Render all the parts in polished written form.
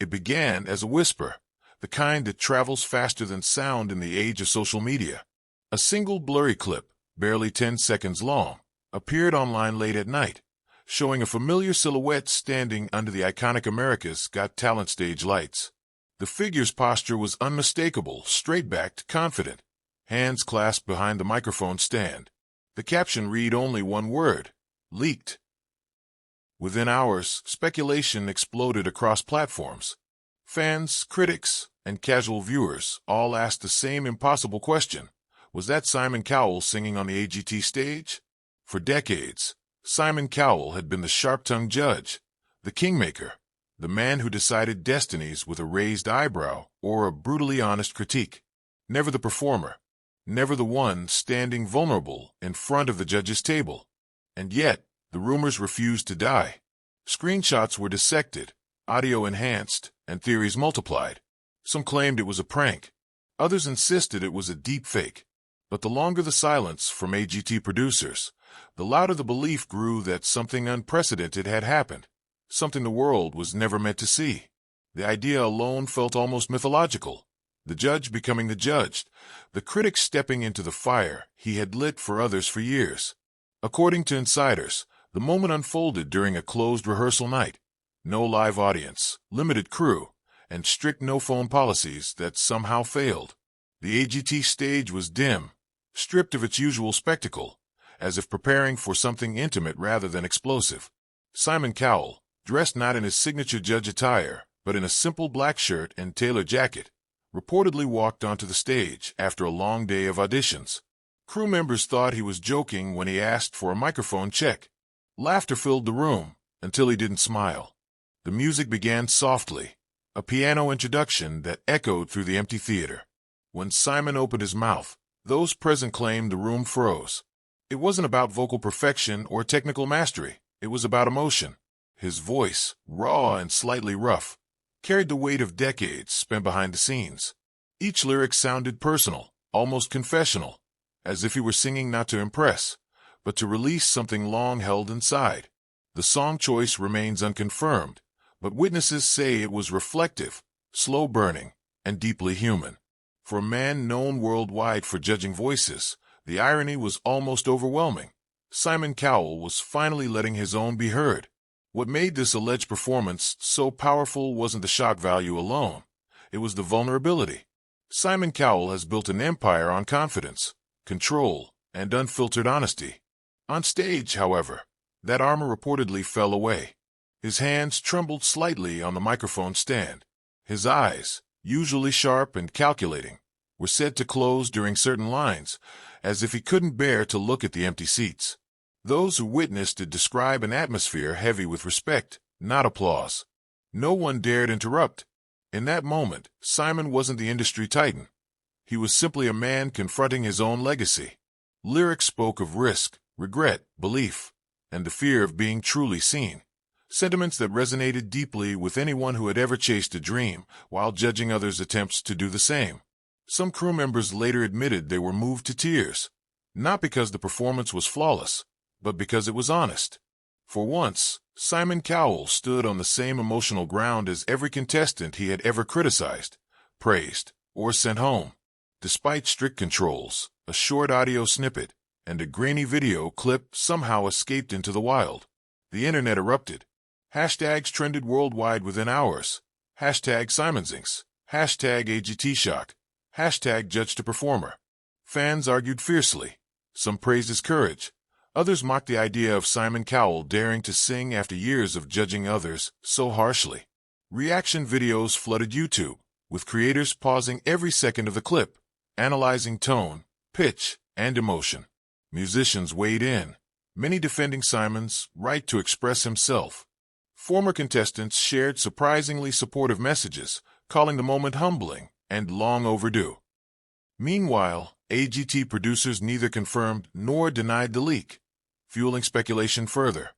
It began as a whisper, the kind that travels faster than sound in the age of social media. A single blurry clip, barely 10 seconds long, appeared online late at night, showing a familiar silhouette standing under the iconic America's Got Talent stage lights. The figure's posture was unmistakable, straight-backed, confident, hands clasped behind the microphone stand. The caption read only one word: leaked. Within hours, speculation exploded across platforms. Fans, critics, and casual viewers all asked the same impossible question: was that Simon Cowell singing on the AGT stage? For decades, Simon Cowell had been the sharp-tongued judge, the kingmaker, the man who decided destinies with a raised eyebrow or a brutally honest critique. Never the performer, never the one standing vulnerable in front of the judge's table. And yet, the rumors refused to die. Screenshots were dissected, audio enhanced, and theories multiplied. Some claimed it was a prank. Others insisted it was a deep fake. But the longer the silence from AGT producers, the louder the belief grew that something unprecedented had happened, something the world was never meant to see. The idea alone felt almost mythological. The judge becoming the judged, the critic stepping into the fire he had lit for others for years. According to insiders, the moment unfolded during a closed rehearsal night. No live audience, limited crew, and strict no-phone policies that somehow failed. The AGT stage was dim, stripped of its usual spectacle, as if preparing for something intimate rather than explosive. Simon Cowell, dressed not in his signature judge attire, but in a simple black shirt and tailored jacket, reportedly walked onto the stage after a long day of auditions. Crew members thought he was joking when he asked for a microphone check. Laughter filled the room until he didn't smile. The music began softly, a piano introduction that echoed through the empty theater. When Simon opened his mouth, those present claimed the room froze. It wasn't about vocal perfection or technical mastery. It was about emotion. His voice, raw and slightly rough, carried the weight of decades spent behind the scenes. Each lyric sounded personal, almost confessional, as if he were singing not to impress, but to release something long held inside. The song choice remains unconfirmed, but witnesses say it was reflective, slow-burning, and deeply human. For a man known worldwide for judging voices, the irony was almost overwhelming. Simon Cowell was finally letting his own be heard. What made this alleged performance so powerful wasn't the shock value alone. It was the vulnerability. Simon Cowell has built an empire on confidence, control, and unfiltered honesty. On stage, however, that armor reportedly fell away. His hands trembled slightly on the microphone stand. His eyes, usually sharp and calculating, were said to close during certain lines, as if he couldn't bear to look at the empty seats. Those who witnessed it describe an atmosphere heavy with respect, not applause. No one dared interrupt. In that moment, Simon wasn't the industry titan. He was simply a man confronting his own legacy. Lyrics spoke of risk, regret, belief, and the fear of being truly seen. Sentiments that resonated deeply with anyone who had ever chased a dream while judging others' attempts to do the same. Some crew members later admitted they were moved to tears, not because the performance was flawless, but because it was honest. For once, Simon Cowell stood on the same emotional ground as every contestant he had ever criticized, praised, or sent home. Despite strict controls, a short audio snippet and a grainy video clip somehow escaped into the wild. The internet erupted. Hashtags trended worldwide within hours. Hashtag SimonZinx. Hashtag AGT Shock. Hashtag Judge to Performer. Fans argued fiercely. Some praised his courage. Others mocked the idea of Simon Cowell daring to sing after years of judging others so harshly. Reaction videos flooded YouTube, with creators pausing every second of the clip, analyzing tone, pitch, and emotion. Musicians weighed in, many defending Simon's right to express himself. Former contestants shared surprisingly supportive messages, calling the moment humbling and long overdue. Meanwhile, AGT producers neither confirmed nor denied the leak, fueling speculation further.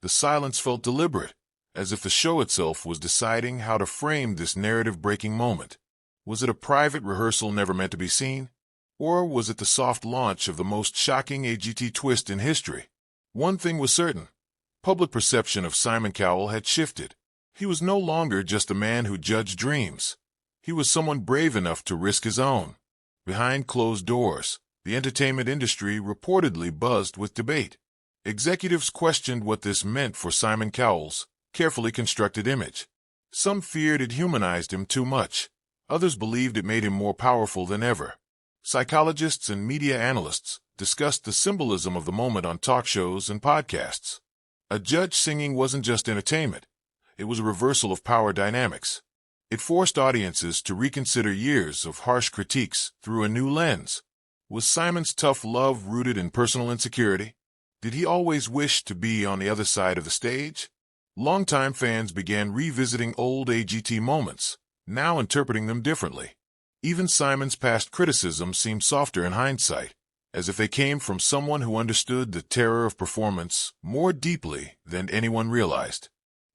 The silence felt deliberate, as if the show itself was deciding how to frame this narrative-breaking moment. Was it a private rehearsal never meant to be seen? Or was it the soft launch of the most shocking AGT twist in history? One thing was certain. Public perception of Simon Cowell had shifted. He was no longer just a man who judged dreams. He was someone brave enough to risk his own. Behind closed doors, the entertainment industry reportedly buzzed with debate. Executives questioned what this meant for Simon Cowell's carefully constructed image. Some feared it humanized him too much. Others believed it made him more powerful than ever. Psychologists and media analysts discussed the symbolism of the moment on talk shows and podcasts. A judge singing wasn't just entertainment. It was a reversal of power dynamics. It forced audiences to reconsider years of harsh critiques through a new lens. Was Simon's tough love rooted in personal insecurity? Did he always wish to be on the other side of the stage? Longtime fans began revisiting old AGT moments, now interpreting them differently. Even Simon's past criticisms seemed softer in hindsight, as if they came from someone who understood the terror of performance more deeply than anyone realized.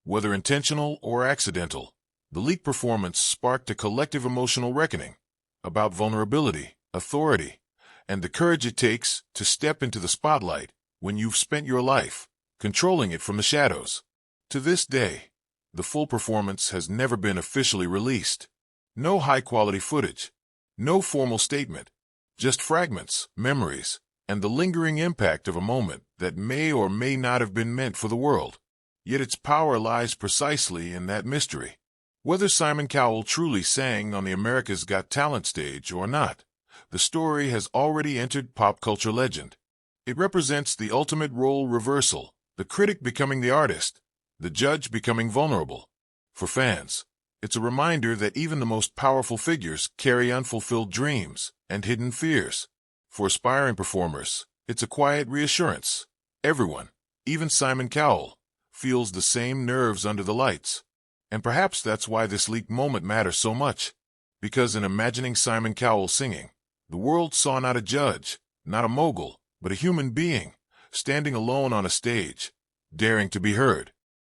Whether intentional or accidental, the leaked performance sparked a collective emotional reckoning about vulnerability, authority, and the courage it takes to step into the spotlight when you've spent your life controlling it from the shadows. To this day, the full performance has never been officially released. No high-quality footage, no formal statement, just fragments, memories, and the lingering impact of a moment that may or may not have been meant for the world. Yet its power lies precisely in that mystery. Whether Simon Cowell truly sang on the America's Got Talent stage or not, the story has already entered pop culture legend. It represents the ultimate role reversal, the critic becoming the artist, the judge becoming vulnerable. For fans, it's a reminder that even the most powerful figures carry unfulfilled dreams and hidden fears. For aspiring performers, it's a quiet reassurance. Everyone, even Simon Cowell, feels the same nerves under the lights. And perhaps that's why this leaked moment matters so much. Because in imagining Simon Cowell singing, the world saw not a judge, not a mogul, but a human being, standing alone on a stage, daring to be heard.